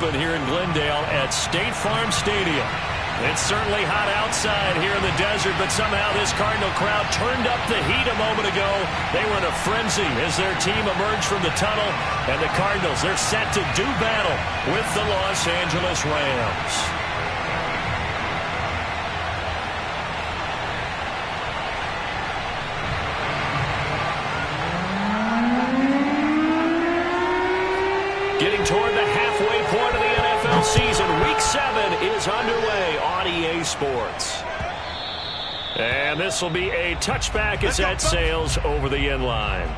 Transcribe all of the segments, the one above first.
Here in Glendale at State Farm Stadium. It's certainly hot outside here in the desert, but somehow this Cardinal crowd turned up the heat a moment ago. They were in a frenzy as their team emerged from the tunnel, and the Cardinals, they're set to do battle with the Los Angeles Rams. Getting toward the halfway point of the NFL season. Week 7 is underway on EA Sports. And this will be a touchback as that sails over the end line.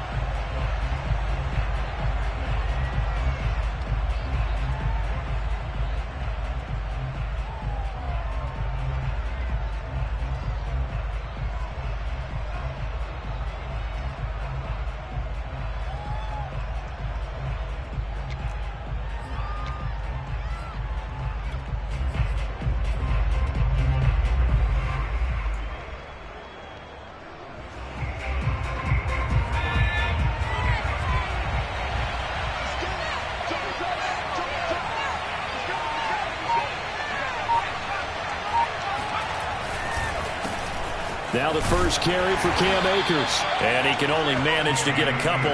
Now the first carry for Cam Akers. And he can only manage to get a couple.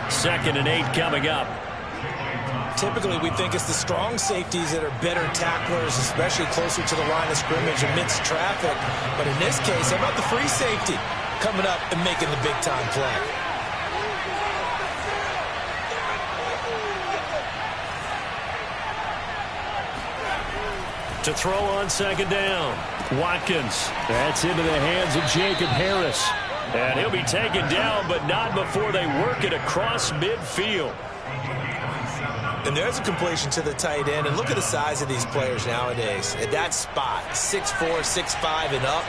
2nd and 8 coming up. Typically, we think it's the strong safeties that are better tacklers, especially closer to the line of scrimmage amidst traffic. But in this case, how about the free safety coming up and making the big-time play? To throw on 2nd down. Watkins. That's into the hands of Jacob Harris. And he'll be taken down, but not before they work it across midfield. And there's a completion to the tight end. And look at the size of these players nowadays. At that spot, 6'4", 6'5", and up.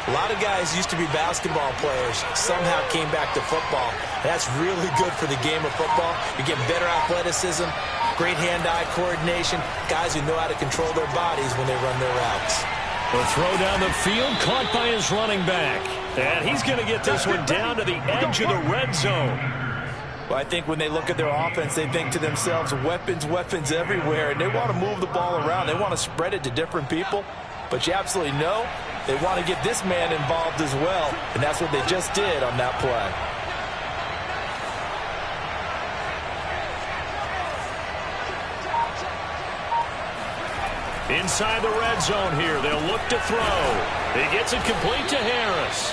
A lot of guys used to be basketball players, somehow came back to football. That's really good for the game of football. You get better athleticism, great hand-eye coordination, guys who know how to control their bodies when they run their routes. The throw down the field, caught by his running back. And he's going to get this one down to the edge of the red zone. Well, I think when they look at their offense, they think to themselves, weapons, weapons everywhere, and they want to move the ball around. They want to spread it to different people. But you absolutely know they want to get this man involved as well, and that's what they just did on that play. Inside the red zone here, they'll look to throw. He gets it complete to Harris.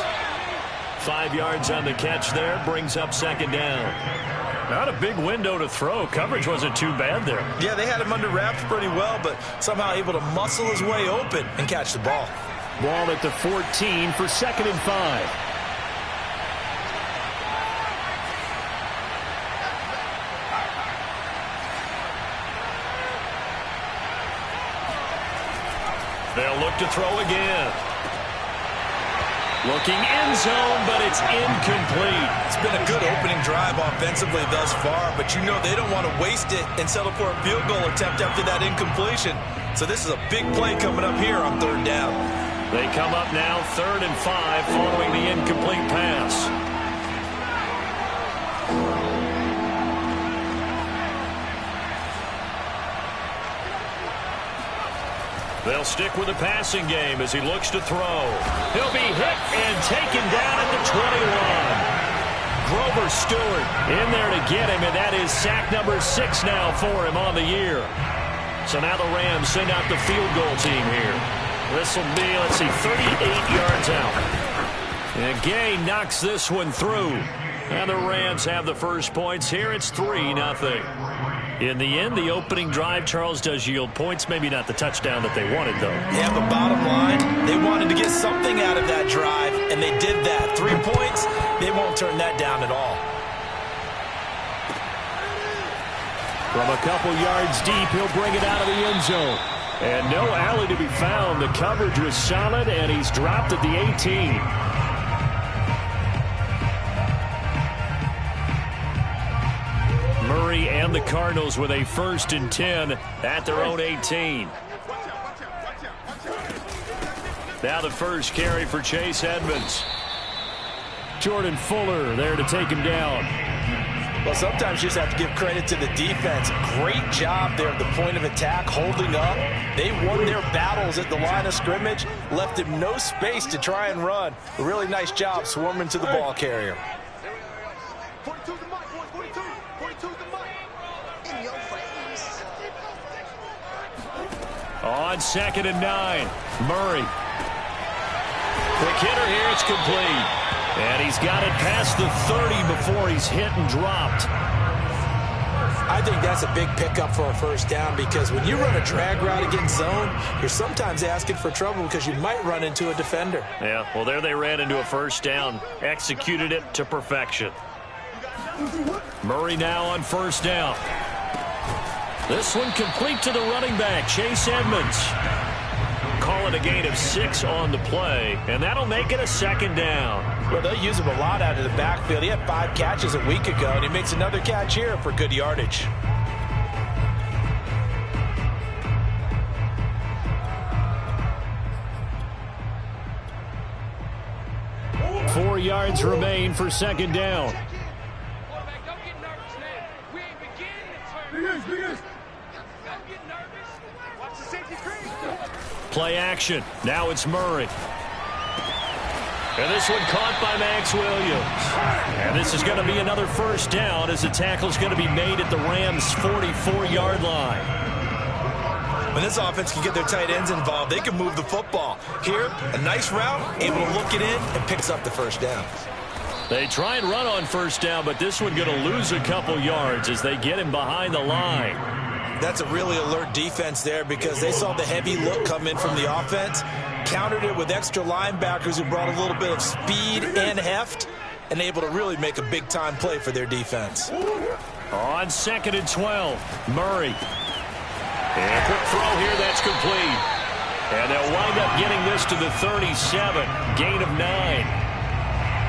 5 yards on the catch there, brings up 2nd down. Not a big window to throw. Coverage wasn't too bad there. Yeah, they had him under wraps pretty well, but somehow able to muscle his way open and catch the ball. Ball at the 14 for 2nd and 5. They'll look to throw again. Looking end zone, but it's incomplete. It's been a good opening drive offensively thus far, but you know they don't want to waste it and settle for a field goal attempt after that incompletion. So this is a big play coming up here on 3rd down. They come up now 3rd and 5 following the incomplete pass. They'll stick with the passing game as he looks to throw. He'll be hit and taken down at the 21. Grover Stewart in there to get him, and that is sack number 6 now for him on the year. So now the Rams send out the field goal team here. This will be, let's see, 38 yards out. And Gay knocks this one through. And the Rams have the first points here. It's 3-0. In the end, the opening drive, Charles, does yield points. Maybe not the touchdown that they wanted, though. Yeah, but bottom line, they wanted to get something out of that drive, and they did that. 3 points, they won't turn that down at all. From a couple yards deep, he'll bring it out of the end zone. And no alley to be found. The coverage was solid, and he's dropped at the 18. Murray and the Cardinals with a 1st and 10 at their own 18. Now the first carry for Chase Edmonds. Jordan Fuller there to take him down. Well, sometimes you just have to give credit to the defense. Great job there at the point of attack, holding up. They won their battles at the line of scrimmage, left him no space to try and run. A really nice job swarming to the ball carrier. 42's the mic, boys. 42's the mic. In your face. On 2nd and 9, Murray. Quick hitter here, it's complete. And he's got it past the 30 before he's hit and dropped. I think that's a big pickup for a first down because when you run a drag route against zone, you're sometimes asking for trouble because you might run into a defender. Yeah, well, there they ran into a first down. Executed it to perfection. Murray now on first down. This one complete to the running back, Chase Edmonds. Call it a gain of 6 on the play, and that'll make it a 2nd down. Well, they'll use him a lot out of the backfield. He had 5 catches a week ago, and he makes another catch here for good yardage. Four yards remain for 2nd down. Play action. Now it's Murray. And this one caught by Max Williams. And this is going to be another first down as the tackle's going to be made at the Rams' 44-yard line. When this offense can get their tight ends involved, they can move the football. Here, a nice route, able to look it in, and picks up the first down. They try and run on first down, but this one going to lose a couple yards as they get him behind the line. That's a really alert defense there because they saw the heavy look come in from the offense, countered it with extra linebackers who brought a little bit of speed and heft, and able to really make a big-time play for their defense. On 2nd and 12, Murray. And a quick throw here, that's complete. And they'll wind up getting this to the 37, gain of 9.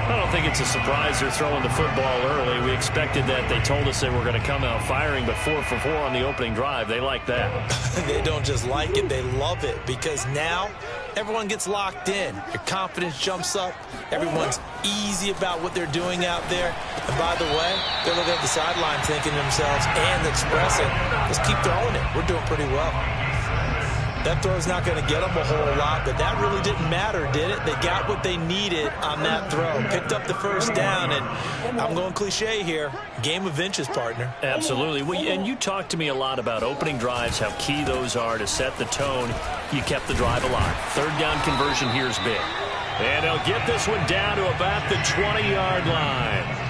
I don't think it's a surprise they're throwing the football early. We expected that. They told us they were going to come out firing, but 4 for 4 on the opening drive. They like that. They don't just like it, they love it, because now everyone gets locked in. Your confidence jumps up. Everyone's easy about what they're doing out there. And by the way, they're looking at the sideline thinking to themselves and expressing, let's keep throwing it. We're doing pretty well. That throw's not going to get them a whole lot, but that really didn't matter, did it? They got what they needed on that throw. Picked up the first down, and I'm going cliche here. Game of inches, partner. Absolutely. Well, and you talked to me a lot about opening drives, how key those are to set the tone. You kept the drive alive. 3rd down conversion here is big. And they'll get this one down to about the 20-yard line.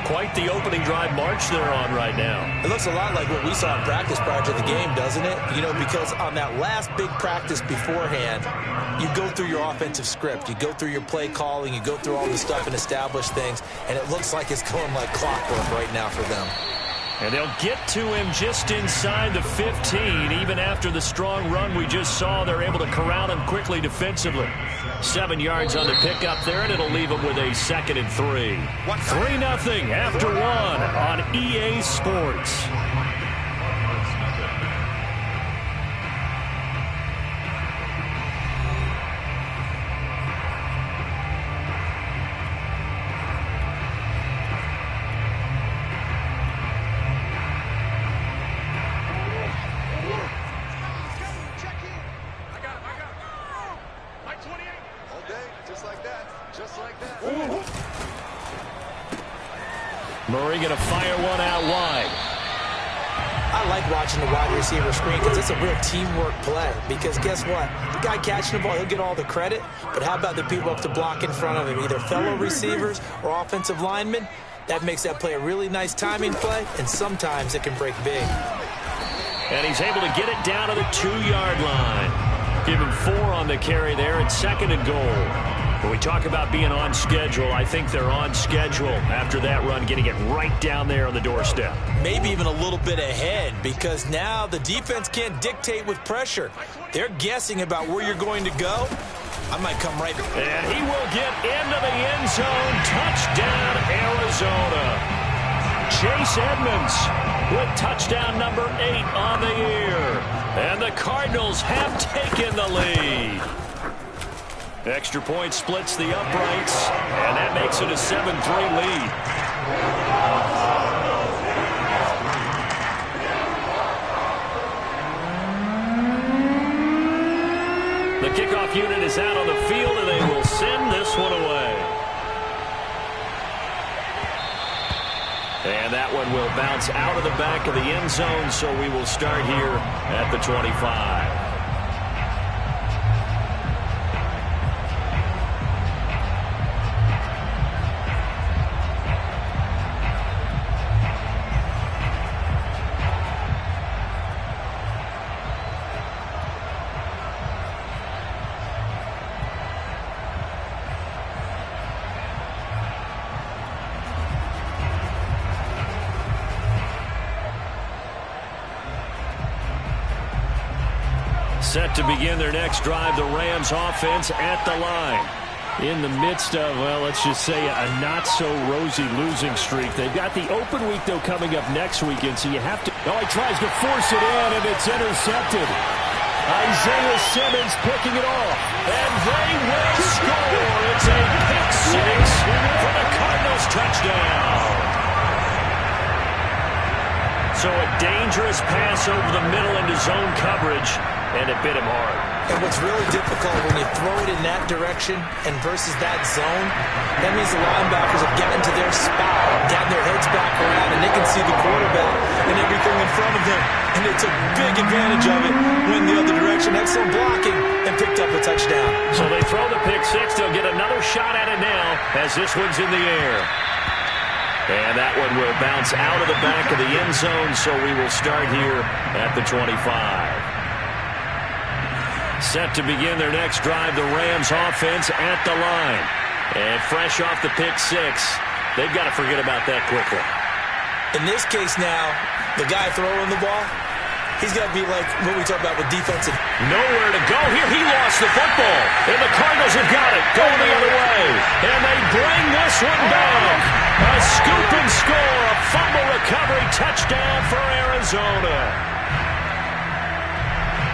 Quite the opening drive march they're on right now. It looks a lot like what we saw in practice prior to the game, doesn't it? You know, because on that last big practice beforehand, you go through your offensive script. You go through your play calling. You go through all the stuff and establish things. And it looks like it's going like clockwork right now for them. And they'll get to him just inside the 15. Even after the strong run we just saw, they're able to corral him quickly defensively. 7 yards on the pickup there, and it'll leave him with a 2nd and 3. 3-0 after 1 on EA Sports. Murray going to fire one out wide. I like watching the wide receiver screen because it's a real teamwork play. Because guess what? The guy catching the ball, he'll get all the credit. But how about the people up to block in front of him, either fellow receivers or offensive linemen? That makes that play a really nice timing play, and sometimes it can break big. And he's able to get it down to the 2-yard line. Give him 4 on the carry there at 2nd and goal. When we talk about being on schedule, I think they're on schedule after that run, getting it right down there on the doorstep. Maybe even a little bit ahead, because now the defense can't dictate with pressure. They're guessing about where you're going to go. I might come right. And he will get into the end zone. Touchdown, Arizona. Chase Edmonds with touchdown number 8 on the year. And the Cardinals have taken the lead. Extra point splits the uprights, and that makes it a 7-3 lead. kickoff unit is out on the field, and they will send this one away. And that one will bounce out of the back of the end zone, so we will start here at the 25. Set to begin their next drive, the Rams offense at the line. In the midst of, well, let's just say a not-so-rosy losing streak. They've got the open week, though, coming up next weekend, so you have to... Oh, he tries to force it in, and it's intercepted. Isaiah Simmons picking it off, and they will score. It's a pick six for the Cardinals touchdown. So a dangerous pass over the middle into zone coverage, and it bit him hard. And what's really difficult when you throw it in that direction and versus that zone, that means the linebackers have gotten to their spot, gotten their heads back around, and they can see the quarterback and everything in front of them. And they took big advantage of it, went the other direction, excellent blocking, and picked up a touchdown. So they throw the pick six. They'll get another shot at it now as this one's in the air. And that one will bounce out of the back of the end zone, so we will start here at the 25. Set to begin their next drive, the Rams offense at the line. And fresh off the pick six, they've got to forget about that quickly. In this case now, the guy throwing the ball, he's got to be like what we talk about with defensive. Nowhere to go here. He lost the football. And the Cardinals have got it. Going the other way. And they bring this one back. A scoop and score. A fumble recovery touchdown for Arizona.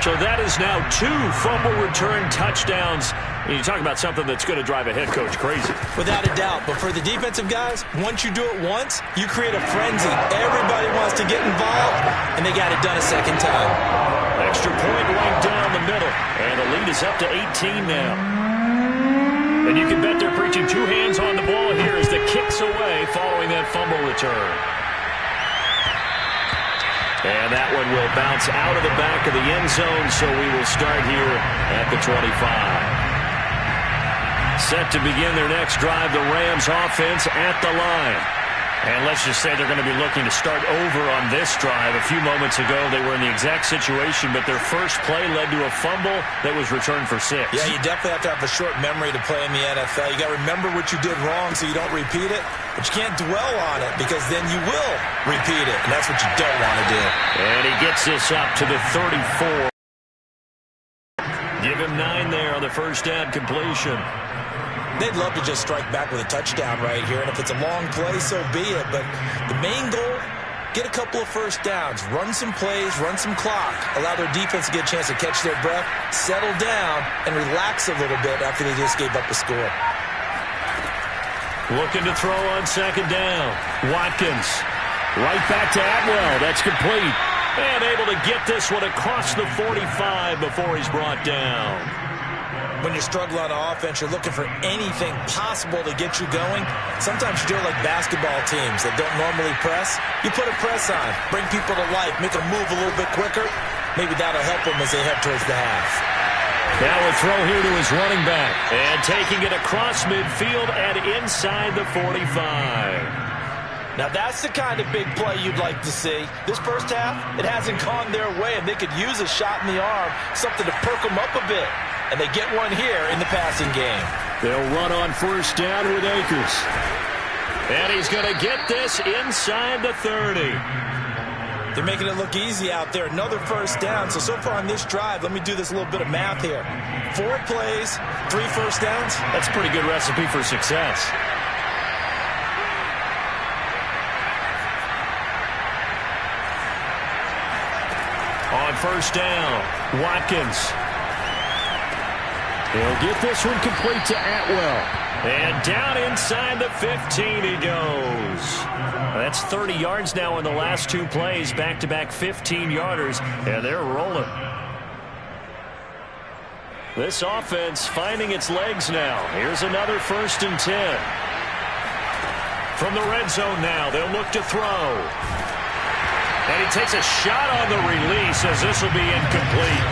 So that is now 2 fumble return touchdowns. And you talk about something that's going to drive a head coach crazy. Without a doubt. But for the defensive guys, once you do it once, you create a frenzy. Everybody wants to get involved, and they got it done a second time. Extra point right down the middle. And the lead is up to 18 now. And you can bet they're preaching 2 hands on the ball here as the kick's away following that fumble return. And that one will bounce out of the back of the end zone, so we will start here at the 25. Set to begin their next drive, the Rams offense at the line. And let's just say they're going to be looking to start over on this drive. A few moments ago, they were in the exact situation, but their first play led to a fumble that was returned for 6. Yeah, you definitely have to have a short memory to play in the NFL. You got to remember what you did wrong so you don't repeat it, but you can't dwell on it because then you will repeat it, and that's what you don't want to do. And he gets this up to the 34. Give him 9 there on the first down completion. They'd love to just strike back with a touchdown right here, and if it's a long play, so be it. But the main goal, get a couple of first downs, run some plays, run some clock, allow their defense to get a chance to catch their breath, settle down, and relax a little bit after they just gave up a score. Looking to throw on second down. Watkins right back to Atwell. That's complete. And able to get this one across the 45 before he's brought down. When you're struggling on offense, you're looking for anything possible to get you going. Sometimes you do it like basketball teams that don't normally press. You put a press on, bring people to life, make them move a little bit quicker. Maybe that'll help them as they head towards the half. Now a throw here to his running back. And taking it across midfield and inside the 45. Now that's the kind of big play you'd like to see. This first half, it hasn't gone their way, and they could use a shot in the arm, something to perk them up a bit. And they get one here in the passing game. They'll run on first down with Akers. And he's going to get this inside the 30. They're making it look easy out there. Another first down. So far on this drive, let me do this little bit of math here. 4 plays, 3 first downs. That's a pretty good recipe for success. On first down, Watkins. He'll get this one complete to Atwell. And down inside the 15 he goes. That's 30 yards now in the last 2 plays. Back-to-back 15-yarders. And they're rolling. This offense finding its legs now. Here's another 1st and 10. From the red zone now, they'll look to throw. And he takes a shot on the release as this will be incomplete.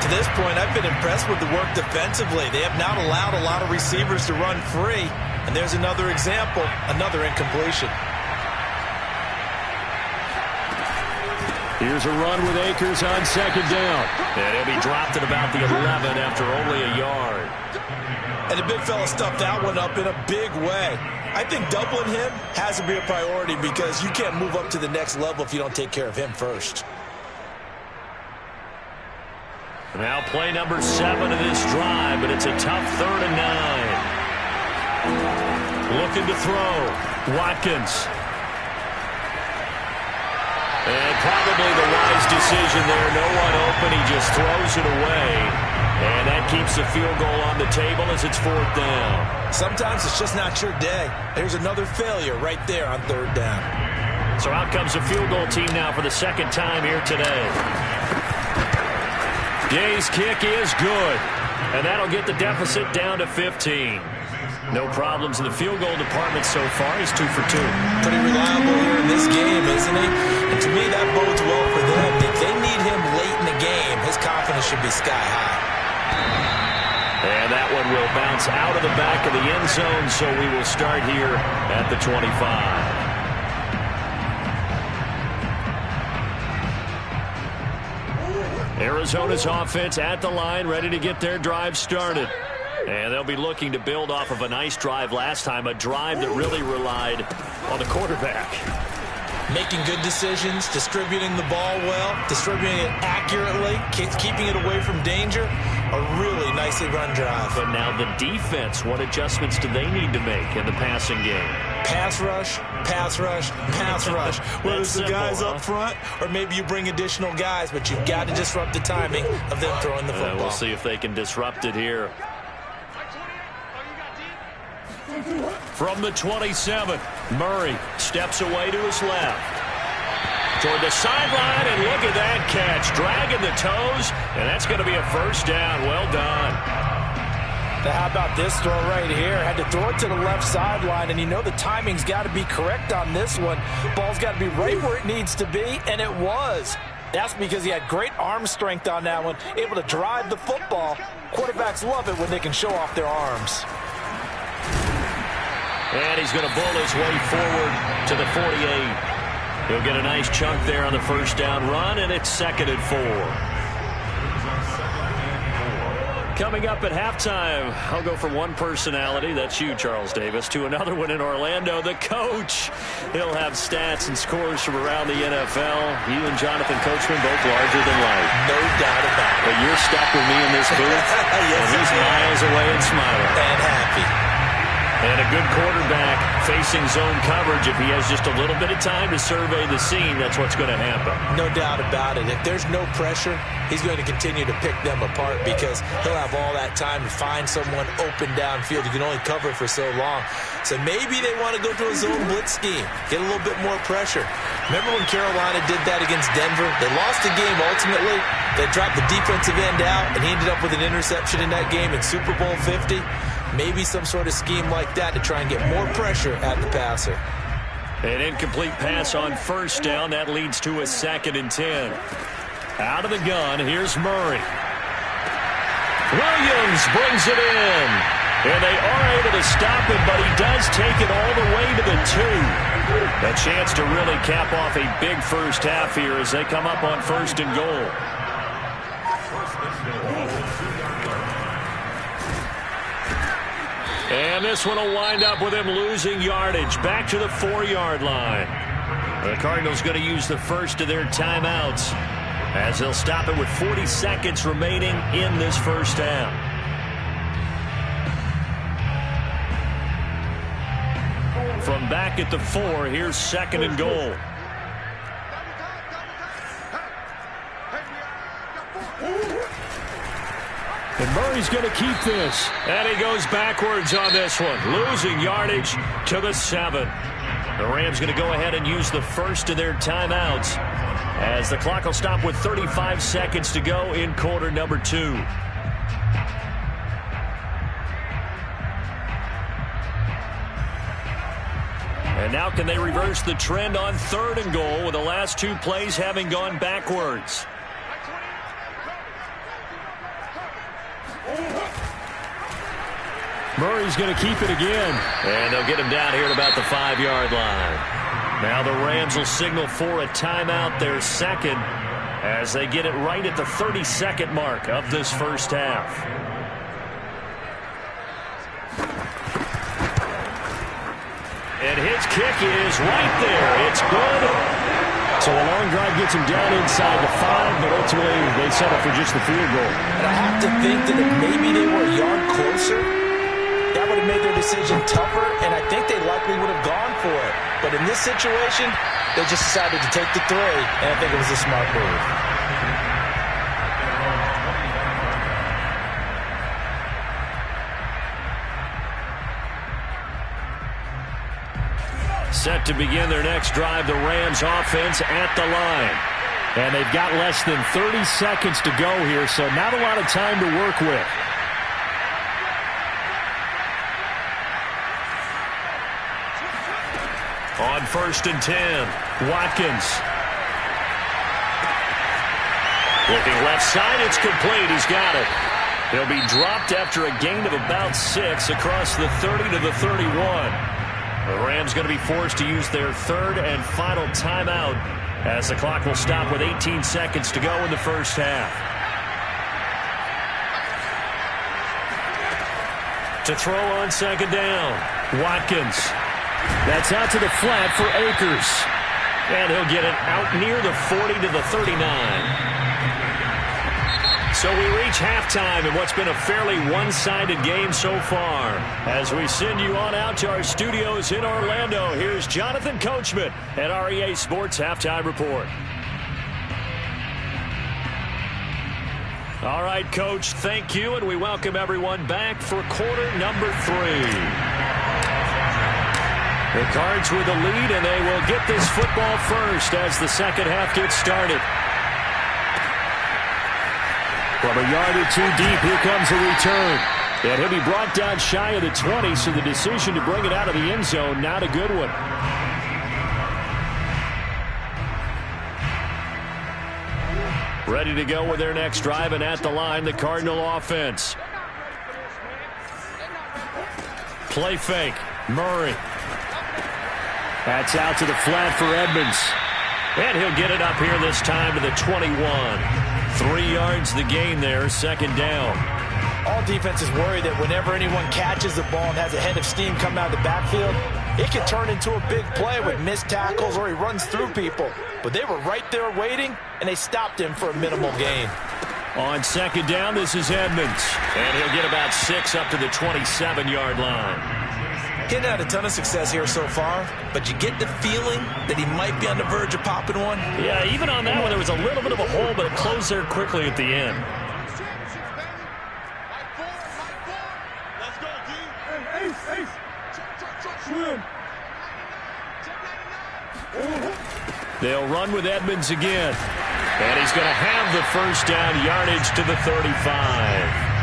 To this point, I've been impressed with the work defensively. They have not allowed a lot of receivers to run free. And there's another example, another incompletion. Here's a run with Akers on 2nd down. And he'll be dropped at about the 11 after only a yard. And the big fella stuffed that one up in a big way. I think doubling him has to be a priority because you can't move up to the next level if you don't take care of him first. Now play number 7 of this drive, but it's a tough 3rd and 9. Looking to throw. Watkins. And probably the wise decision there. No one open. He just throws it away. And that keeps the field goal on the table as it's 4th down. Sometimes it's just not your day. There's another failure right there on 3rd down. So out comes the field goal team now for the 2nd time here today. Gay's kick is good. And that'll get the deficit down to 15. No problems in the field goal department so far. He's 2 for 2. Pretty reliable here in this game, isn't he? And to me, that bodes well for them. If they need him late in the game, his confidence should be sky high. And that one will bounce out of the back of the end zone, so we will start here at the 25. Arizona's offense at the line, ready to get their drive started. And they'll be looking to build off of a nice drive last time, a drive that really relied on the quarterback. Making good decisions, distributing the ball well, distributing it accurately, keeping it away from danger. A really nicely run drive. But now the defense, what adjustments do they need to make in the passing game? Pass rush, pass rush, pass rush. Whether it's the guys up front or maybe you bring additional guys, but you've got to disrupt the timing of them throwing the football. We'll see if they can disrupt it here. From the 27, Murray steps away to his left. Toward the sideline, and look at that catch. Dragging the toes, and that's going to be a 1st down. Well done. Now how about this throw right here? Had to throw it to the left sideline, and you know the timing's got to be correct on this one. Ball's got to be right where it needs to be, and it was. That's because he had great arm strength on that one, able to drive the football. Quarterbacks love it when they can show off their arms. And he's going to bull his way forward to the 48. He'll get a nice chunk there on the 1st down run, and it's 2nd and 4. Coming up at halftime, I'll go from one personality, that's you, Charles Davis, to another one in Orlando, the coach. He'll have stats and scores from around the NFL. You and Jonathan Coachman both larger than life. No doubt about it. But you're stuck with me in this booth, yes, and he's miles away and smiling. And happy. And a good quarterback facing zone coverage. If he has just a little bit of time to survey the scene, that's what's going to happen. No doubt about it. If there's no pressure, he's going to continue to pick them apart because he'll have all that time to find someone open downfield. You can only cover for so long. So maybe they want to go to a zone blitz scheme, get a little bit more pressure. Remember when Carolina did that against Denver? They lost the game ultimately. They dropped the defensive end out, and he ended up with an interception in that game in Super Bowl 50. Maybe some sort of scheme like that to try and get more pressure at the passer. An incomplete pass on 1st down. That leads to a 2nd and 10. Out of the gun, here's Murray. Williams brings it in. And they are able to stop him, but he does take it all the way to the 2. A chance to really cap off a big 1st half here as they come up on 1st and goal. And this one will wind up with him losing yardage back to the 4-yard line. The Cardinals going to use the first of their timeouts as they'll stop it with 40 seconds remaining in this 1st half. From back at the 4, here's 2nd and goal. And Murray's going to keep this. And he goes backwards on this one. Losing yardage to the 7. The Rams going to go ahead and use the first of their timeouts as the clock will stop with 35 seconds to go in quarter number 2. And now can they reverse the trend on 3rd and goal with the last 2 plays having gone backwards? Murray's going to keep it again. And they'll get him down here at about the 5-yard line. Now the Rams will signal for a timeout, their second, as they get it right at the 32nd mark of this first half. And his kick is right there. It's good. So a long drive gets him down inside the 5, but ultimately they settle for just the field goal. And I have to think that if maybe they were a yard closer, that would have made their decision tougher, and I think they likely would have gone for it. But in this situation, they just decided to take the 3, and I think it was a smart move. Set to begin their next drive, the Rams offense at the line. And they've got less than 30 seconds to go here, so not a lot of time to work with. On 1st and 10, Watkins. Looking left side, it's complete. He's got it. He'll be dropped after a gain of about 6 across the 30 to the 31. The Rams going to be forced to use their 3rd and final timeout as the clock will stop with 18 seconds to go in the first half. To throw on 2nd down, Watkins. That's out to the flat for Akers. And he'll get it out near the 40 to the 39. So we reach halftime in what's been a fairly one-sided game so far. As we send you on out to our studios in Orlando, here's Jonathan Coachman at REA Sports Halftime Report. All right, Coach, thank you, and we welcome everyone back for quarter number 3. The Cards with the lead, and they will get this football first as the second half gets started. From a yard or 2 deep, here comes a return. And he'll be brought down shy of the 20, so the decision to bring it out of the end zone, not a good one. Ready to go with their next drive, and at the line, the Cardinal offense. Play fake. Murray. That's out to the flat for Edmonds. And he'll get it up here this time to the 21. 3 yards the gain there, 2nd down. All defenses worry that whenever anyone catches the ball and has a head of steam coming out of the backfield, it can turn into a big play with missed tackles or he runs through people. But they were right there waiting, and they stopped him for a minimal gain. On 2nd down, this is Edmonds. And he'll get about 6 up to the 27-yard line. Getting had a ton of success here so far, but you get the feeling that he might be on the verge of popping one. Yeah, even on that one, there was a little bit of a hole, but it closed there quickly at the end. They'll run with Edmonds again. And he's going to have the first down, yardage to the 35.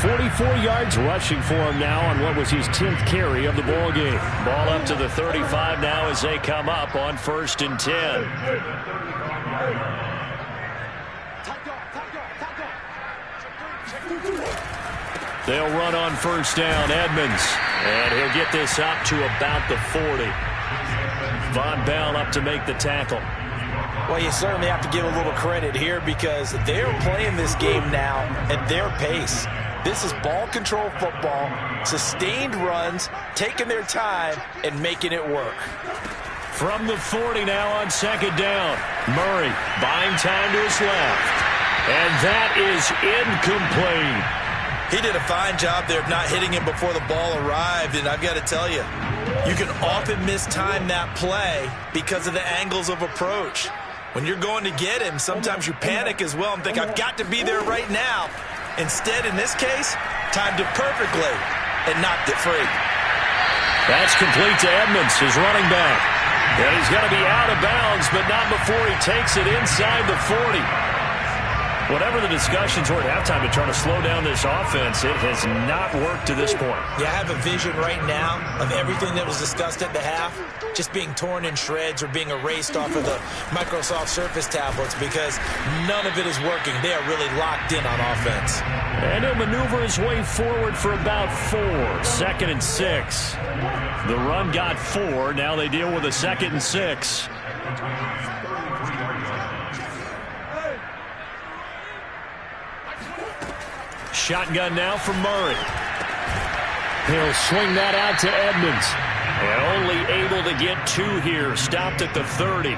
44 yards rushing for him now on what was his 10th carry of the ball game. Ball up to the 35 now as they come up on 1st and 10. They'll run on 1st down, Edmonds. And he'll get this up to about the 40. Von Bell up to make the tackle. Well, you certainly have to give a little credit here because they're playing this game now at their pace. This is ball control football, sustained runs, taking their time, and making it work. From the 40 now on 2nd down. Murray buying time to his left. And that is incomplete. He did a fine job there of not hitting him before the ball arrived, and I've got to tell you, you can often mistime that play because of the angles of approach. When you're going to get him, sometimes you panic as well and think, I've got to be there right now. Instead, in this case, timed it perfectly and knocked it free. That's complete to Edmonds, his running back. And he's going to be out of bounds, but not before he takes it inside the 40. Whatever the discussions were at halftime to try to slow down this offense, it has not worked to this point. Yeah, I have a vision right now of everything that was discussed at the half just being torn in shreds or being erased off of the Microsoft Surface tablets because none of it is working. They are really locked in on offense. And he'll maneuver his way forward for about 4. 2nd and 6. The run got 4. Now they deal with a 2nd and 6. Shotgun now from Murray. He'll swing that out to Edmonds. And only able to get 2 here. Stopped at the 30.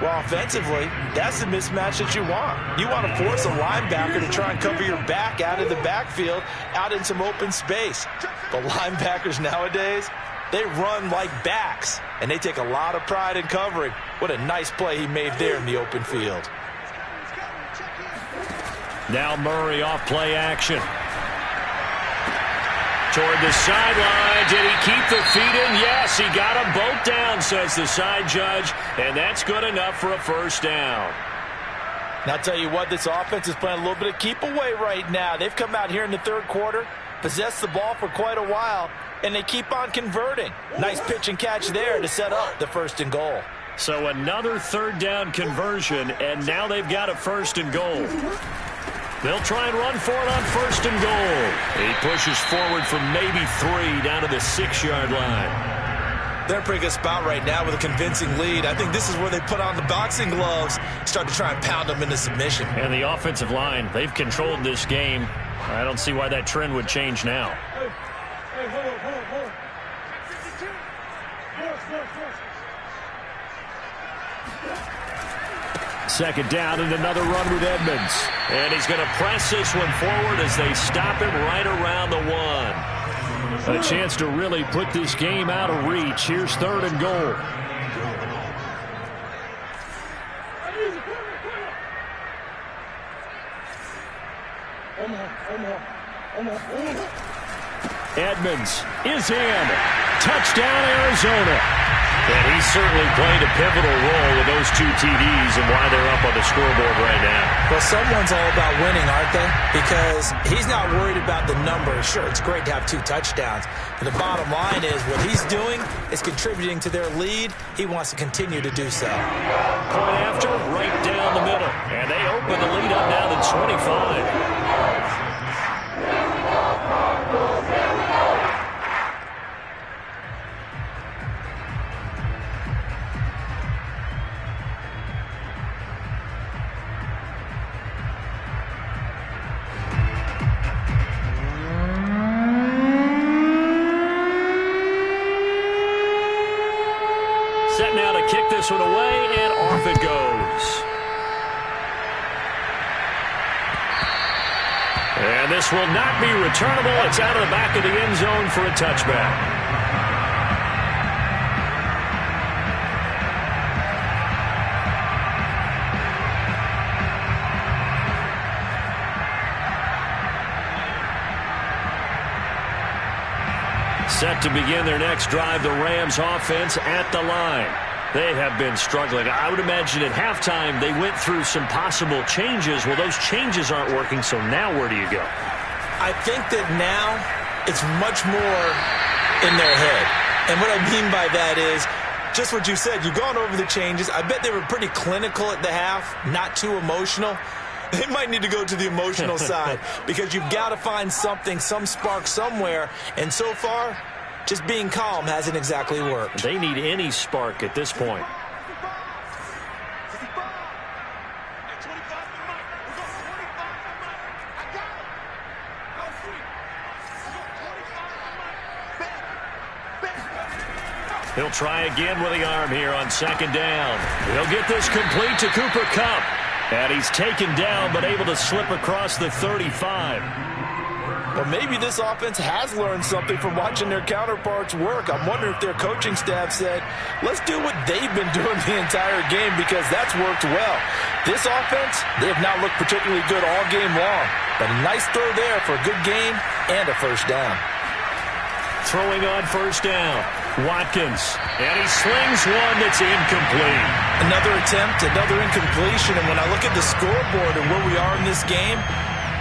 Well, offensively, that's the mismatch that you want. You want to force a linebacker to try and cover your back out of the backfield, out in some open space. But linebackers nowadays, they run like backs, and they take a lot of pride in covering. What a nice play he made there in the open field. Now Murray off play action. Toward the sideline. Did he keep the feet in? Yes, he got them both down, says the side judge. And that's good enough for a first down. Now, I'll tell you what, this offense is playing a little bit of keep away right now. They've come out here in the third quarter, possessed the ball for quite a while, and they keep on converting. Nice pitch and catch there to set up the 1st and goal. So another 3rd down conversion, and now they've got a 1st and goal. They'll try and run for it on 1st and goal. He pushes forward for maybe 3 down to the 6-yard line. They're in a pretty good spot right now with a convincing lead. I think this is where they put on the boxing gloves, start to try and pound them into submission. And the offensive line, they've controlled this game. I don't see why that trend would change now. Hey, hold on. 2nd down and another run with Edmonds. And he's going to press this one forward as they stop him right around the 1. A chance to really put this game out of reach. Here's 3rd and goal. Edmonds is in. Touchdown, Arizona. And he's certainly played a pivotal role with those 2 TDs and why they're up on the scoreboard right now. Well, someone's all about winning, aren't they? Because he's not worried about the numbers. Sure, it's great to have 2 touchdowns. But the bottom line is what he's doing is contributing to their lead. He wants to continue to do so. Point after, right down the middle. And they open the lead up now to 25. Set now to kick this one away, and off it goes. And this will not be returnable. It's out of the back of the end zone for a touchback. Set to begin their next drive, the Rams offense at the line. They have been struggling. I would imagine at halftime they went through some possible changes. Well, those changes aren't working, so now where do you go? I think that now it's much more in their head. And what I mean by that is just what you said. You've gone over the changes. I bet they were pretty clinical at the half, not too emotional. They might need to go to the emotional side because you've got to find something, some spark somewhere. And so far, just being calm hasn't exactly worked. They need any spark at this point. He'll try again with the arm here on 2nd down. He'll get this complete to Cooper Kupp. And he's taken down, but able to slip across the 35. Well, maybe this offense has learned something from watching their counterparts work. I'm wondering if their coaching staff said, let's do what they've been doing the entire game because that's worked well. This offense, they have not looked particularly good all game long. But a nice throw there for a good gain and a first down. Throwing on 1st down. Watkins, and he slings one that's incomplete. Another attempt, another incompletion, and when I look at the scoreboard and where we are in this game,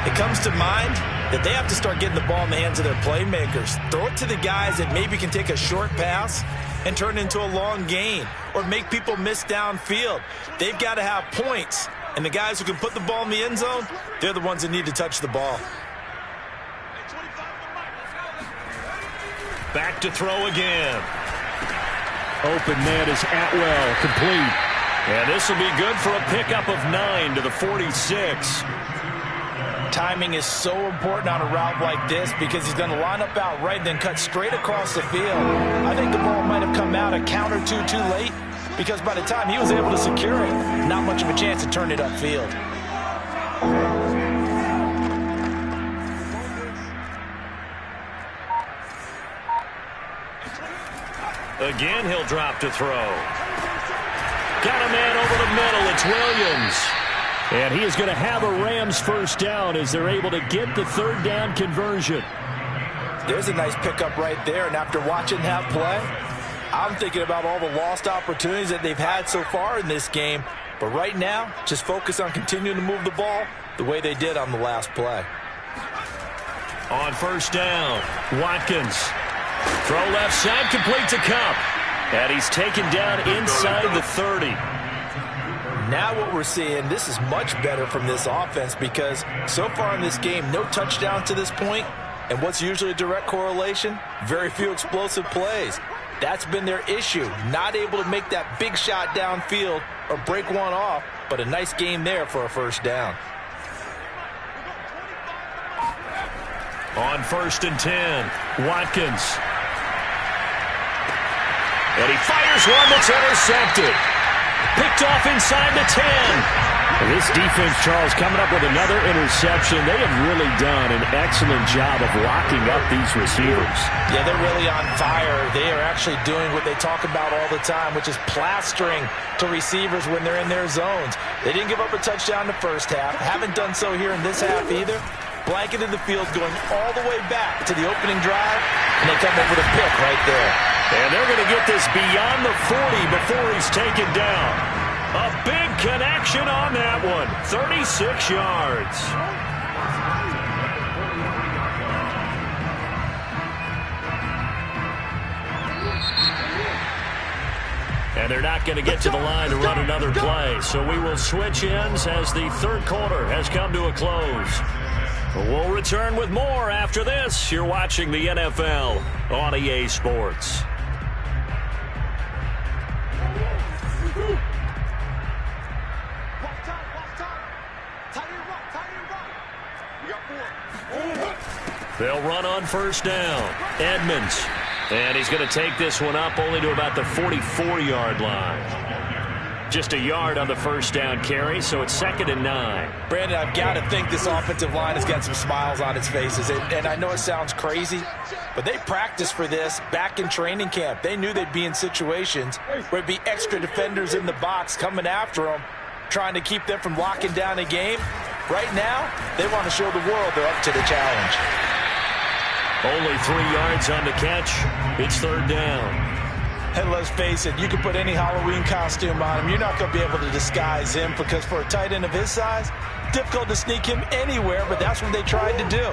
it comes to mind that they have to start getting the ball in the hands of their playmakers. Throw it to the guys that maybe can take a short pass and turn it into a long gain or make people miss downfield. They've got to have points, and the guys who can put the ball in the end zone, they're the ones that need to touch the ball. Back to throw again. Open man is Atwell, complete. And this will be good for a pickup of 9 to the 46. Timing is so important on a route like this because he's going to line up out right and then cut straight across the field. I think the ball might have come out a count or two too late because by the time he was able to secure it, not much of a chance to turn it upfield. Again, he'll drop to throw. Got a man over the middle. It's Williams. And he is going to have a Rams first down as they're able to get the third down conversion. There's a nice pickup right there. And after watching that play, I'm thinking about all the lost opportunities that they've had so far in this game. But right now, just focus on continuing to move the ball the way they did on the last play. On first down, Watkins. Throw left side, complete to Kupp. And he's taken down inside the 30. Now what we're seeing, this is much better from this offense because so far in this game, no touchdowns to this point. And what's usually a direct correlation? Very few explosive plays. That's been their issue. Not able to make that big shot downfield or break one off, but a nice game there for a first down. On first and 10, Watkins. And he fires one that's intercepted. Picked off inside the 10. This defense, Charles, coming up with another interception. They have really done an excellent job of locking up these receivers. Yeah, they're really on fire. They are actually doing what they talk about all the time, which is plastering to receivers when they're in their zones. They didn't give up a touchdown the first half. Haven't done so here in this half either. Blanketed the field going all the way back to the opening drive, and they come up with a pick right there. And they're going to get this beyond the 40 before he's taken down. A big connection on that one. 36 yards. And they're not going to get to the line to run another play. So we will switch ends as the third quarter has come to a close. We'll return with more after this. You're watching the NFL on EA Sports. They'll run on first down. Edmonds. And he's going to take this one up only to about the 44-yard line. Just a yard on the first down carry, so it's 2nd and 9. Brandon, I've got to think this offensive line has got some smiles on its faces. And I know it sounds crazy, but they practiced for this back in training camp. They knew they'd be in situations where it'd be extra defenders in the box coming after them, trying to keep them from locking down a game. Right now, they want to show the world they're up to the challenge. Only 3 yards on the catch. It's third down. And let's face it, you can put any Halloween costume on him. You're not going to be able to disguise him because for a tight end of his size, difficult to sneak him anywhere, but that's what they tried to do.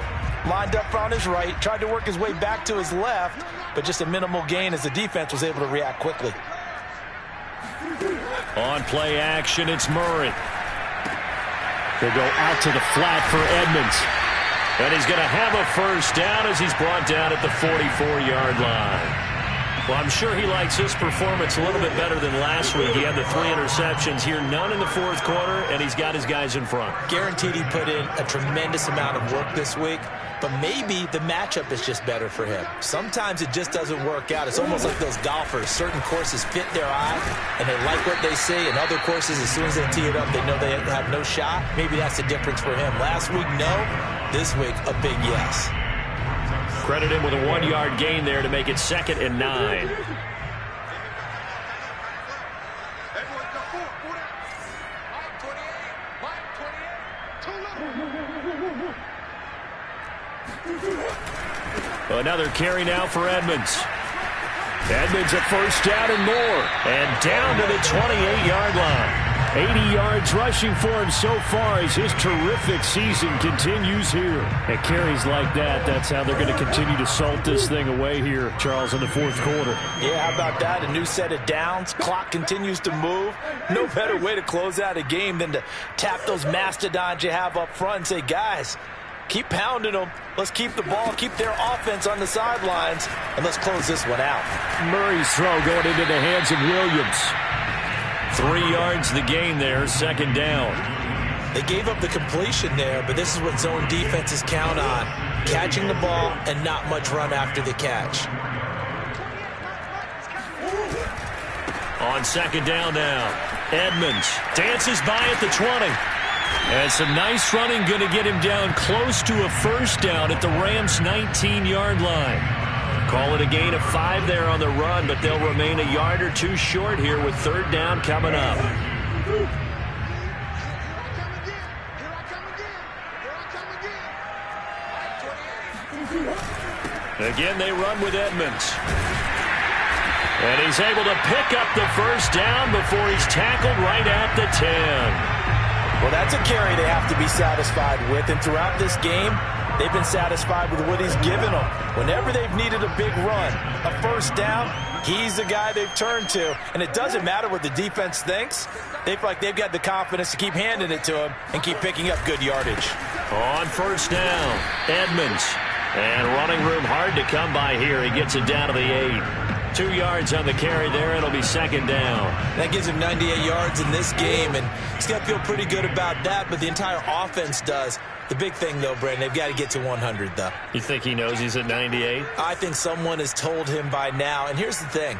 Lined up on his right, tried to work his way back to his left, but just a minimal gain as the defense was able to react quickly. On play action, it's Murray. They go out to the flat for Edmonds. And he's going to have a first down as he's brought down at the 44-yard line. Well, I'm sure he likes his performance a little bit better than last week. He had the 3 interceptions here, none in the fourth quarter, and he's got his guys in front. Guaranteed he put in a tremendous amount of work this week, but maybe the matchup is just better for him. Sometimes it just doesn't work out. It's almost like those golfers. Certain courses fit their eye, and they like what they see, and other courses, as soon as they tee it up, they know they have no shot. Maybe that's the difference for him. Last week, no. This week, a big yes. Credit him with a 1-yard gain there to make it 2nd and 9. Another carry now for Edmonds. Edmonds at first down and more. And down to the 28-yard line. 80 yards rushing for him so far as his terrific season continues here. At carries like that, that's how they're going to continue to salt this thing away here, Charles, in the fourth quarter. Yeah, how about that? A new set of downs. Clock continues to move. No better way to close out a game than to tap those mastodons you have up front and say, guys, keep pounding them. Let's keep the ball, keep their offense on the sidelines, and let's close this one out. Murray's throw going into the hands of Williams. 3 yards the gain there, second down. They gave up the completion there, but this is what zone defenses count on. Catching the ball and not much run after the catch. On second down now, Edmonds dances by at the 20. And some nice running going to get him down close to a first down at the Rams' 19-yard line. Call it a gain of 5 there on the run, but they'll remain a yard or two short here with third down coming up. Again, they run with Edmonds. And he's able to pick up the first down before he's tackled right at the 10. Well, that's a carry they have to be satisfied with, and throughout this game, they've been satisfied with what he's given them. Whenever they've needed a big run, a first down, he's the guy they've turned to. And it doesn't matter what the defense thinks. They feel like they've got the confidence to keep handing it to him and keep picking up good yardage. On first down, Edmonds. And running room hard to come by here. He gets it down to the 8. 2 yards on the carry there. It'll be second down. That gives him 98 yards in this game, and he's got to feel pretty good about that, but the entire offense does. The big thing, though, Brandon, they've got to get to 100, though. You think he knows he's at 98? I think someone has told him by now. And here's the thing.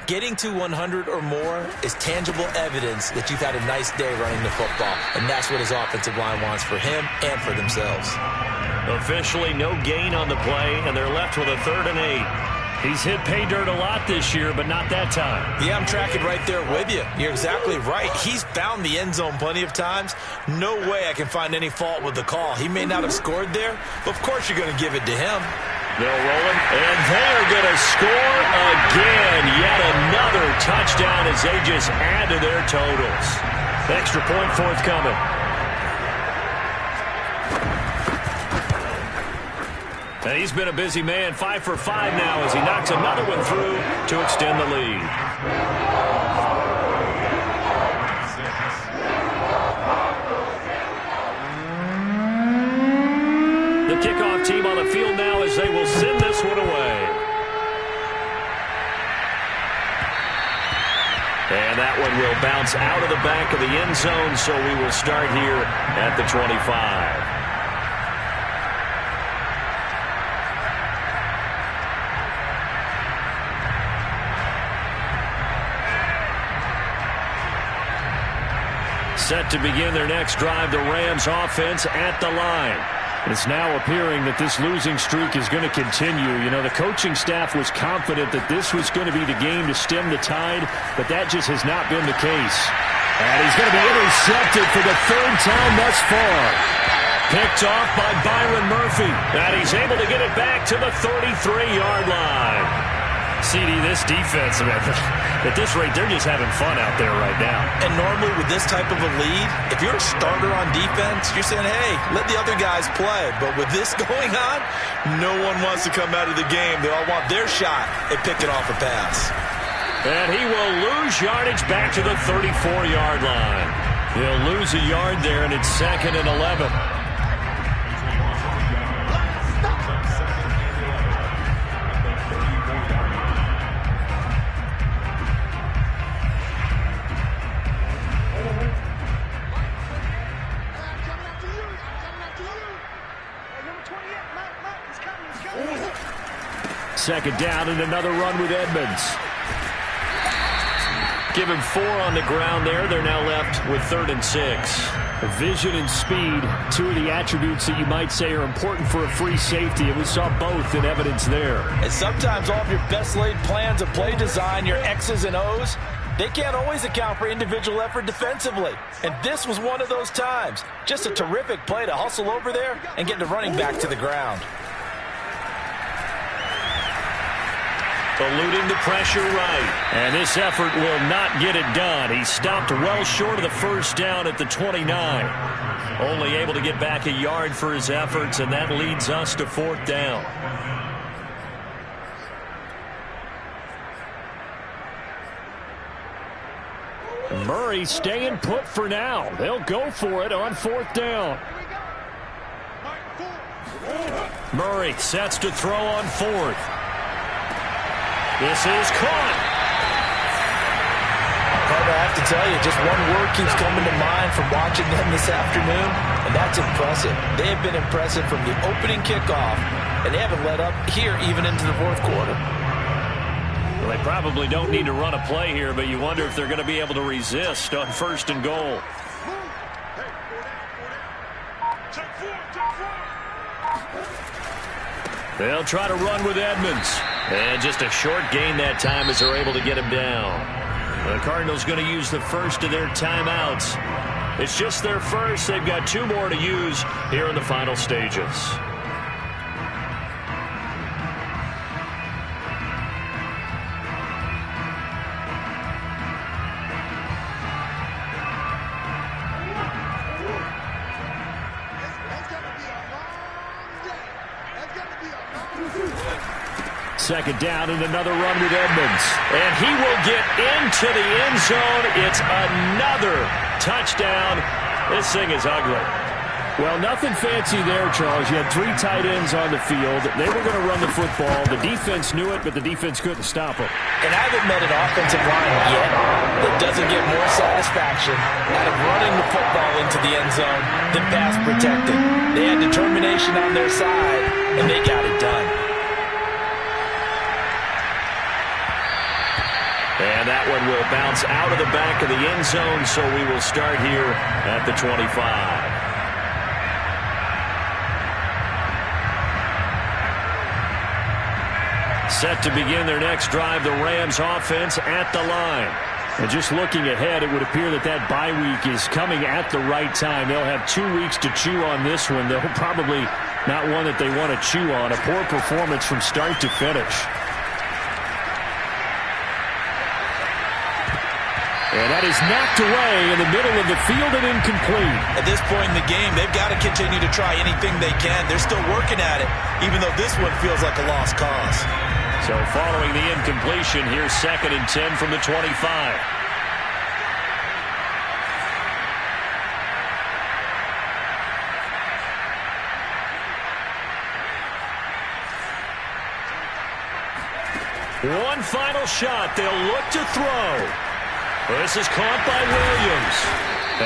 Getting to 100 or more is tangible evidence that you've had a nice day running the football. And that's what his offensive line wants for him and for themselves. Officially no gain on the play, and they're left with a 3rd and 8. He's hit pay dirt a lot this year, but not that time. Yeah, I'm tracking right there with you. You're exactly right. He's found the end zone plenty of times. No way I can find any fault with the call. He may not have scored there, but of course you're going to give it to him. They'll roll him, and they're going to score again. Yet another touchdown as they just add to their totals. Extra point forthcoming. He's been a busy man, 5 for 5 now as he knocks another one through to extend the lead. The kickoff team on the field now as they will send this one away. And that one will bounce out of the back of the end zone, so we will start here at the 25. Set to begin their next drive, the Rams offense at the line. It's now appearing that this losing streak is going to continue. You know, the coaching staff was confident that this was going to be the game to stem the tide, but that just has not been the case. And he's going to be intercepted for the 3rd time thus far. Picked off by Byron Murphy. And he's able to get it back to the 33-yard line. CD, this defense, man, at this rate, they're just having fun out there right now. And normally with this type of a lead, if you're a starter on defense, you're saying, hey, let the other guys play. But with this going on, no one wants to come out of the game. They all want their shot at picking off a pass. And he will lose yardage back to the 34-yard line. He'll lose a yard there, and it's 2nd and 11. Second down and another run with Edmonds. Give him 4 on the ground there. They're now left with 3rd and 6. Vision and speed, 2 of the attributes that you might say are important for a free safety, and we saw both in evidence there. And sometimes all of your best laid plans of play design, your X's and O's, they can't always account for individual effort defensively. And this was one of those times. Just a terrific play to hustle over there and get the running back to the ground. eluding the pressure right. And this effort will not get it done. He stopped well short of the first down at the 29. Only able to get back a yard for his efforts, and that leads us to 4th down. Murray staying put for now. They'll go for it on 4th down. Murray sets to throw on 4th. This is caught. I have to tell you, just one word keeps coming to mind from watching them this afternoon, and that's impressive. They have been impressive from the opening kickoff, and they haven't let up here even into the 4th quarter. Well, they probably don't need to run a play here, but you wonder if they're going to be able to resist on 1st and goal. They'll try to run with Edmonds. And just a short gain that time as they're able to get him down. The Cardinals going to use the first of their timeouts. It's just their first. They've got 2 more to use here in the final stages. Second down and another run with Edmonds. And he will get into the end zone. It's another touchdown. This thing is ugly. Well, nothing fancy there, Charles. You had 3 tight ends on the field. They were going to run the football. The defense knew it, but the defense couldn't stop it. And I haven't met an offensive line yet that doesn't get more satisfaction out of running the football into the end zone than pass protecting. They had determination on their side, and they got it done. And that one will bounce out of the back of the end zone, so we will start here at the 25. Set to begin their next drive, the Rams offense at the line. And just looking ahead, it would appear that that bye week is coming at the right time. They'll have 2 weeks to chew on this one. They'll probably not one that they want to chew on. A poor performance from start to finish. And that is knocked away in the middle of the field and incomplete. At this point in the game, they've got to continue to try anything they can. They're still working at it, even though this one feels like a lost cause. So following the incompletion, here's 2nd and 10 from the 25. One final shot. They'll look to throw. This is caught by Williams.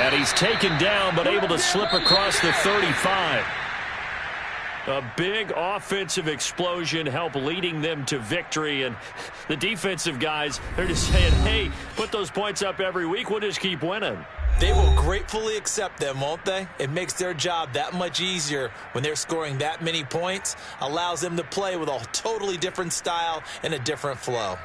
And he's taken down, but able to slip across the 35. A big offensive explosion helped leading them to victory. And the defensive guys, they're just saying, hey, put those points up every week. We'll just keep winning. They will gratefully accept them, won't they? It makes their job that much easier when they're scoring that many points. Allows them to play with a totally different style and a different flow.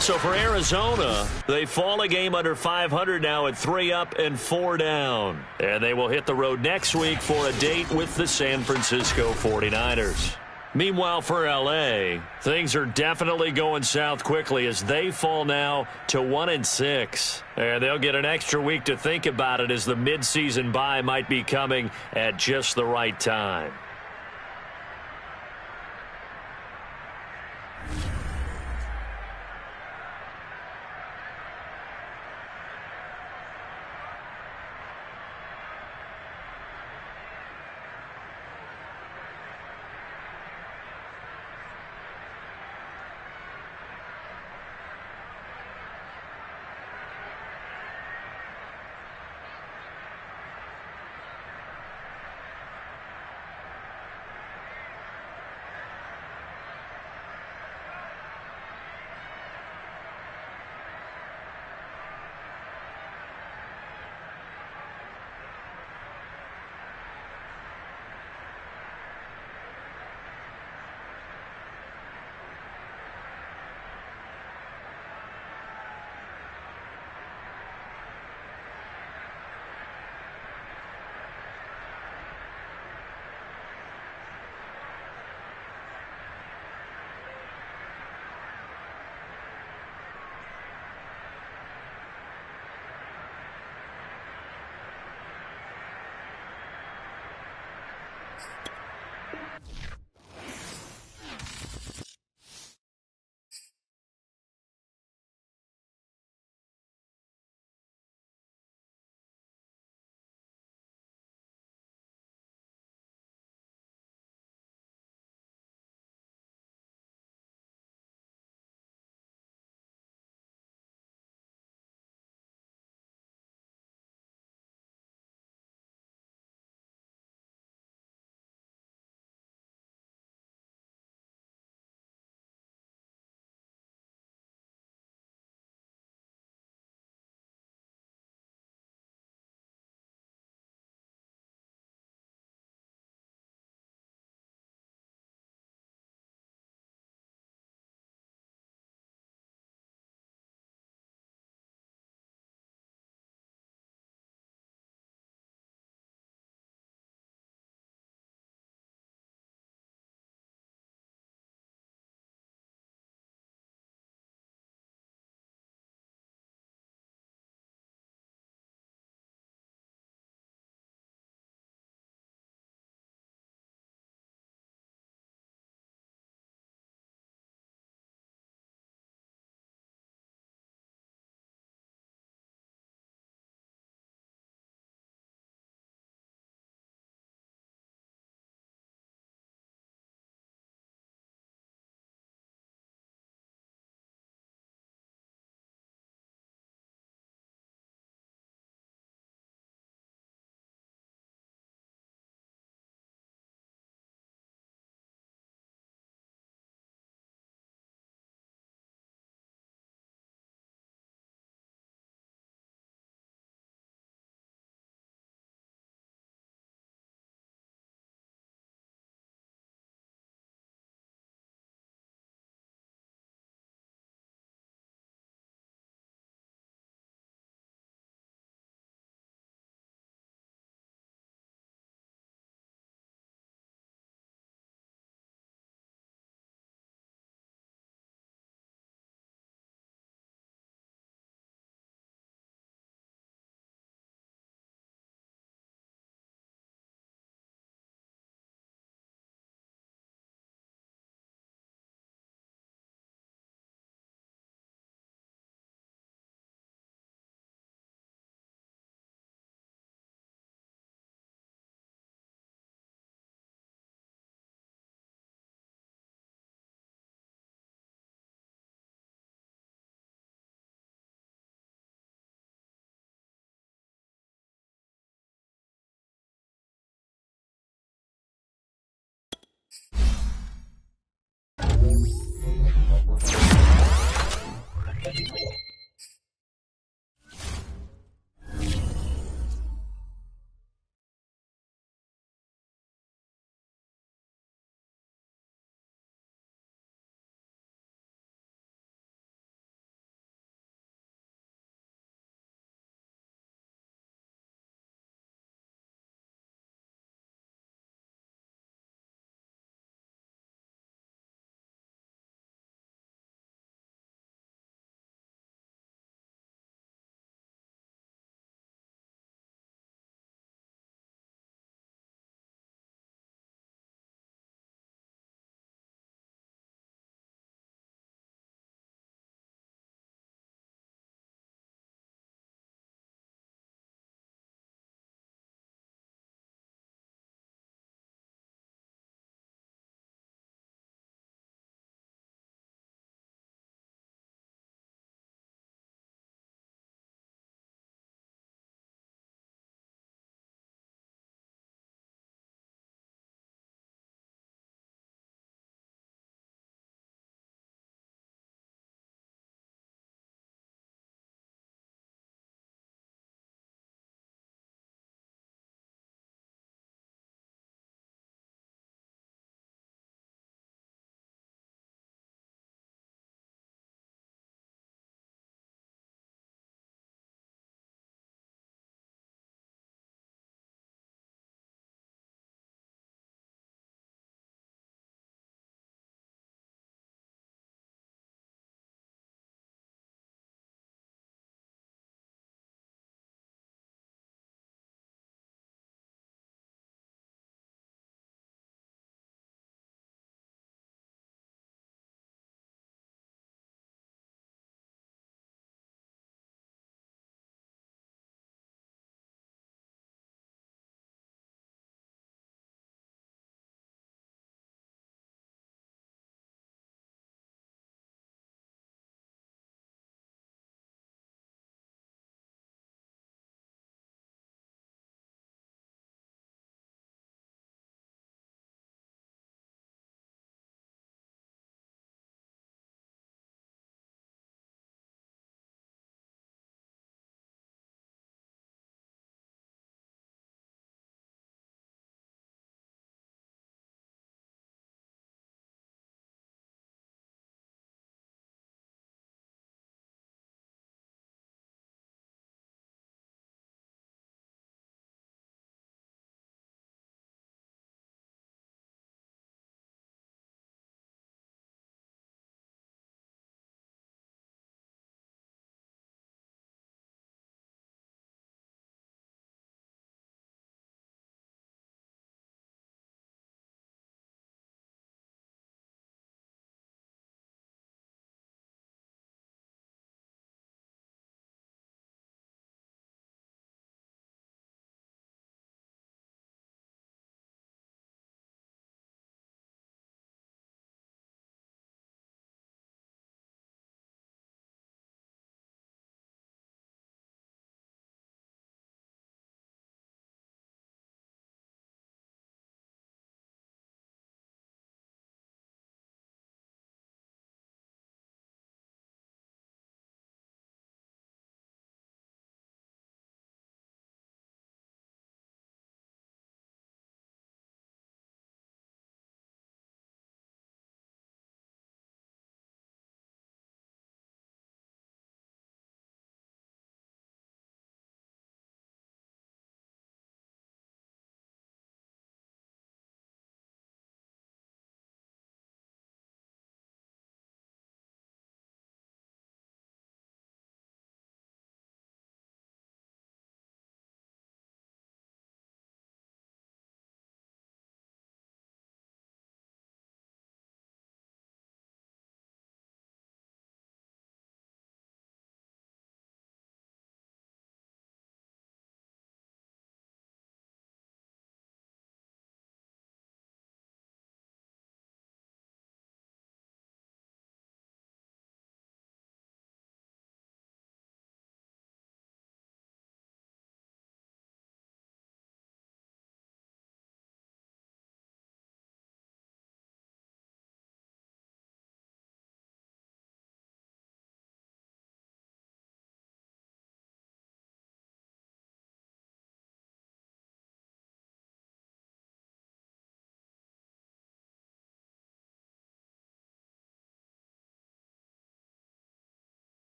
So for Arizona, they fall a game under 500 now at 3 up and 4 down. And they will hit the road next week for a date with the San Francisco 49ers. Meanwhile, for L.A., things are definitely going south quickly as they fall now to 1-6. And they'll get an extra week to think about it as the midseason bye might be coming at just the right time.